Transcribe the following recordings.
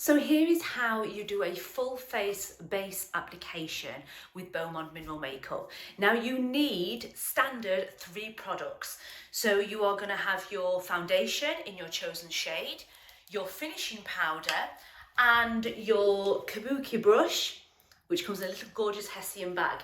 So here is how you do a full face base application with Bomonde Mineral Makeup. Now you need standard 3 products. So you are going to have your foundation in your chosen shade, your finishing powder and your Kabuki brush, which comes in a little gorgeous Hessian bag.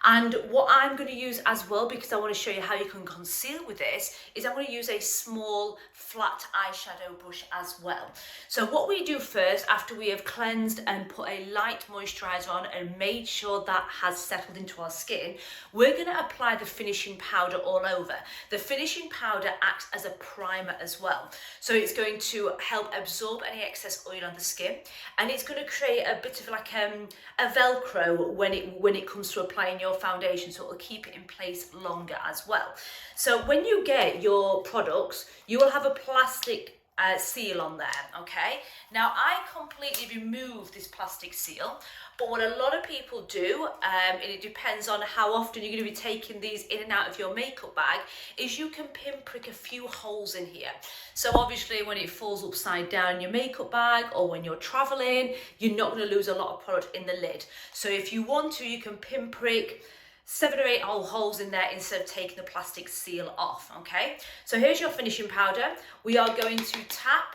And what I'm going to use as well, because I want to show you how you can conceal with this, is I'm going to use a small flat eyeshadow brush as well. So what we do first, after we have cleansed and put a light moisturiser on and made sure that has settled into our skin, we're going to apply the finishing powder all over. The finishing powder acts as a primer as well. So it's going to help absorb any excess oil on the skin, and it's going to create a bit of like a Velcro when it comes to applying your foundation, so it will keep it in place longer as well. So when you get your products, you will have a plastic seal on there, okay? Now I completely remove this plastic seal, but what a lot of people do, and it depends on how often you're going to be taking these in and out of your makeup bag, is you can pinprick a few holes in here. So obviously when it falls upside down in your makeup bag or when you're traveling, you're not going to lose a lot of product in the lid. So if you want to, you can pinprick 7 or 8 holes in there instead of taking the plastic seal off, okay? So here's your finishing powder. We are going to tap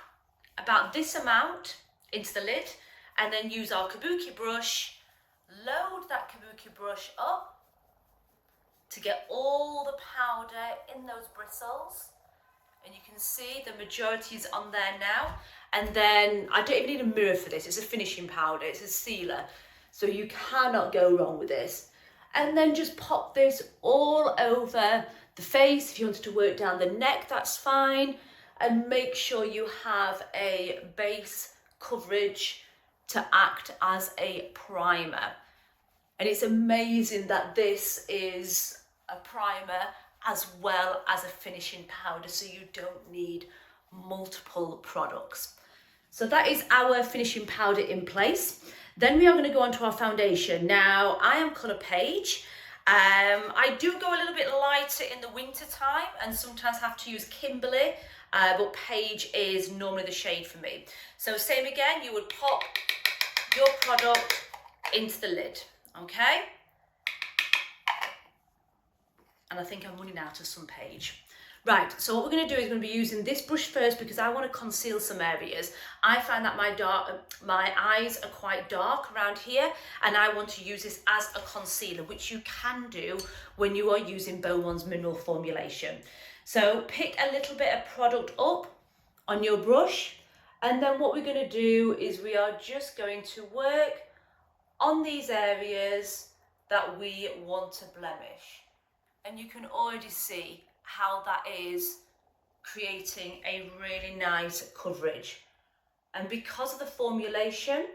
about this amount into the lid and then use our Kabuki brush, load that Kabuki brush up to get all the powder in those bristles. And you can see the majority is on there now. And then I don't even need a mirror for this. It's a finishing powder, it's a sealer. So you cannot go wrong with this. And then just pop this all over the face. If you wanted to work down the neck, that's fine. And make sure you have a base coverage to act as a primer. And it's amazing that this is a primer as well as a finishing powder, so you don't need multiple products. So that is our finishing powder in place. Then we are going to go on to our foundation. Now I am colour Page. I do go a little bit lighter in the winter time and sometimes have to use Kimberly, but Page is normally the shade for me. So same again, you would pop your product into the lid, okay? And I think I'm running out of some Page. Right, so what we're going to do is going to be using this brush first because I want to conceal some areas. I find that my eyes are quite dark around here, and I want to use this as a concealer, which you can do when you are using Bomonde's mineral formulation. So pick a little bit of product up on your brush, and then what we're going to do is we are just going to work on these areas that we want to blemish. And you can already see how that is creating a really nice coverage. And because of the formulation,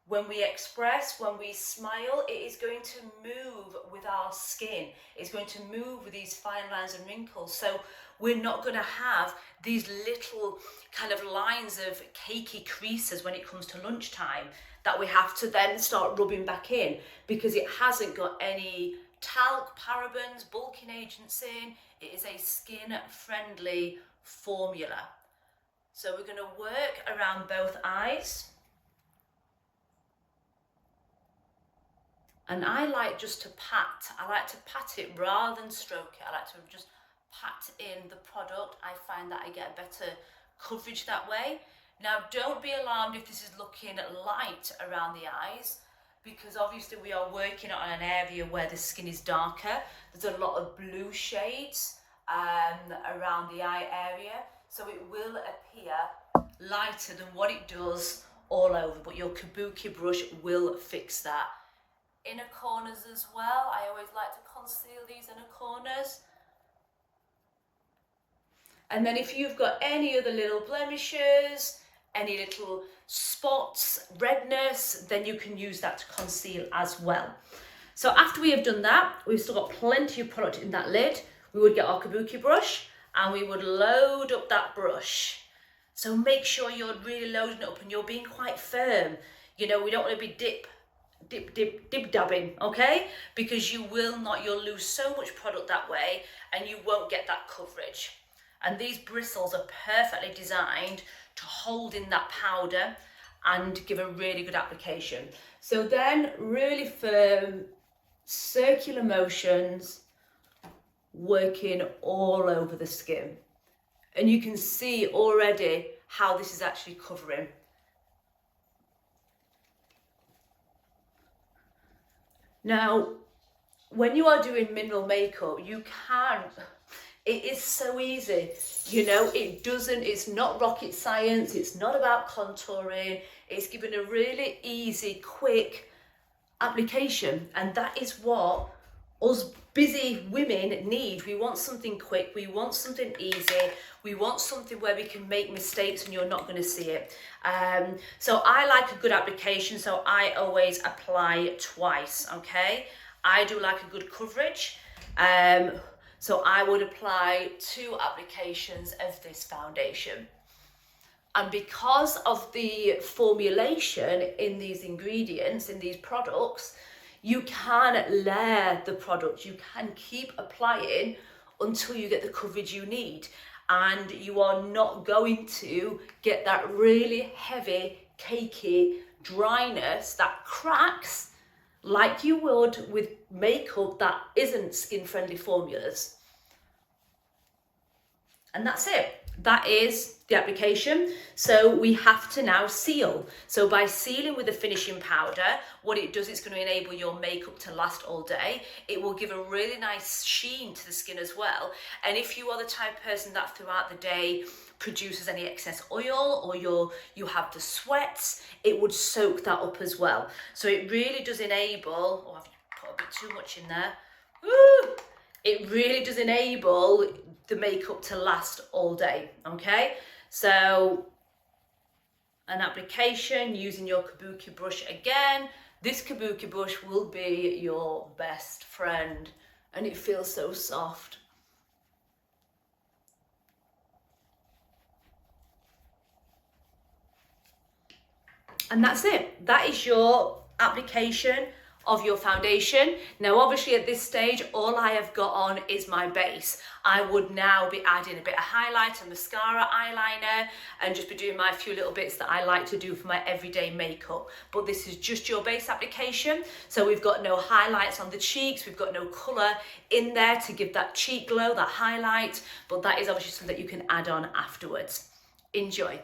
when we express, when we smile, it is going to move with our skin. It's going to move with these fine lines and wrinkles. So we're not going to have these little kind of lines of cakey creases when it comes to lunchtime that we have to then start rubbing back in because it hasn't got any talc, parabens, bulking agents in. It is a skin-friendly formula. So we're going to work around both eyes. And I like just to pat. I like to pat it rather than stroke it. I like to just pat in the product. I find that I get a better coverage that way. Now, don't be alarmed if this is looking light around the eyes, because obviously we are working on an area where the skin is darker. There's a lot of blue shades around the eye area, so it will appear lighter than what it does all over, but your Kabuki brush will fix that. Inner corners as well. I always like to conceal these inner corners. And then if you've got any other little blemishes, any little spots, redness, then you can use that to conceal as well. So after we have done that, we've still got plenty of product in that lid. We would get our Kabuki brush and we would load up that brush. So make sure you're really loading it up and you're being quite firm. You know, we don't want to be dip dabbing, okay? Because you'll lose so much product that way and you won't get that coverage. And these bristles are perfectly designed to hold in that powder and give a really good application. So then really firm circular motions working all over the skin. And you can see already how this is actually covering. Now, when you are doing mineral makeup, it is so easy, you know, it's not rocket science, it's not about contouring, it's giving a really easy, quick application, and that is what us busy women need. We want something quick, we want something easy, we want something where we can make mistakes and you're not going to see it. So I like a good application, so I always apply twice, okay? I do like a good coverage. So I would apply 2 applications of this foundation. And because of the formulation in these ingredients, in these products, you can layer the product. You can keep applying until you get the coverage you need. And you are not going to get that really heavy, cakey dryness that cracks like you would with makeup that isn't skin-friendly formulas. And that's it. That is the application. So we have to now seal. So by sealing with the finishing powder, what it does, it's going to enable your makeup to last all day. It will give a really nice sheen to the skin as well. And if you are the type of person that throughout the day produces any excess oil, or you have the sweats, it would soak that up as well. So it really does enable, oh, I've put a bit too much in there. Woo! It really does enable the makeup to last all day, okay? So an application using your Kabuki brush again. This Kabuki brush will be your best friend, and it feels so soft. And that's it. That is your application of your foundation. Now obviously at this stage all I have got on is my base. I would now be adding a bit of highlight and mascara, eyeliner, and just be doing my few little bits that I like to do for my everyday makeup. But this is just your base application, so we've got no highlights on the cheeks, we've got no colour in there to give that cheek glow, that highlight, but that is obviously something that you can add on afterwards. Enjoy.